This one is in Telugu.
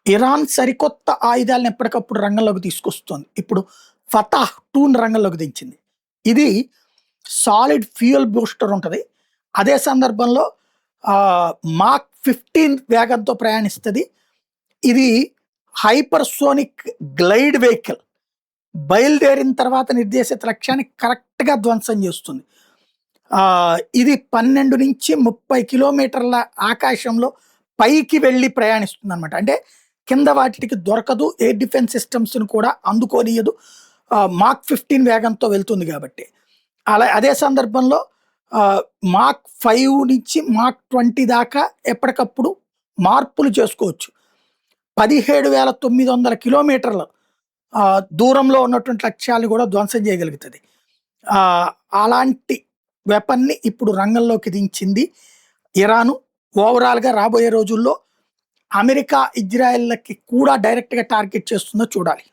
ఇరాన్ సరికొత్త ఆయుధాలను ఎప్పటికప్పుడు రంగంలోకి తీసుకొస్తోంది. ఇప్పుడు ఫతాహ్ 2ని రంగంలోకి దించింది. ఇది సాలిడ్ ఫ్యూయల్ బూస్టర్ ఉంటది. అదే సందర్భంలో మాక్ 15 వేగంతో ప్రయాణిస్తది. ఇది హైపర్సోనిక్ గ్లైడ్ వెహికల్. బయలుదేరిన తర్వాత నిర్దేశిత లక్ష్యాన్ని కరెక్ట్‌గా ధ్వంసం చేస్తుంది. ఇది 12-30 కిలోమీటర్ల ఆకాశంలో పైకి వెళ్ళి ప్రయాణిస్తుందనమాట. అంటే కింద వాటికి దొరకదు. ఎయిర్ డిఫెన్స్ సిస్టమ్స్‌ని కూడా అందుకోనియదు. మాక్ 15 వేగంతో వెళ్తుంది కాబట్టి. అదే సందర్భంలో మాక్ 5 నుంచి మాక్ 20 దాకా ఎప్పటికప్పుడు మార్పులు చేసుకోవచ్చు. 17,900 కిలోమీటర్ల దూరంలో ఉన్నటువంటి లక్ష్యాలను కూడా ధ్వంసం చేయగలుగుతది. అలాంటి వెపన్‌ని ఇప్పుడు రంగంలోకి దించింది ఇరాను. ఓవరాల్‌గా రాబోయే రోజుల్లో అమెరికా, ఇజ్రాయెల్‌లకి కూడా డైరెక్ట్‌గా టార్గెట్ చేస్తుందో చూడాలి.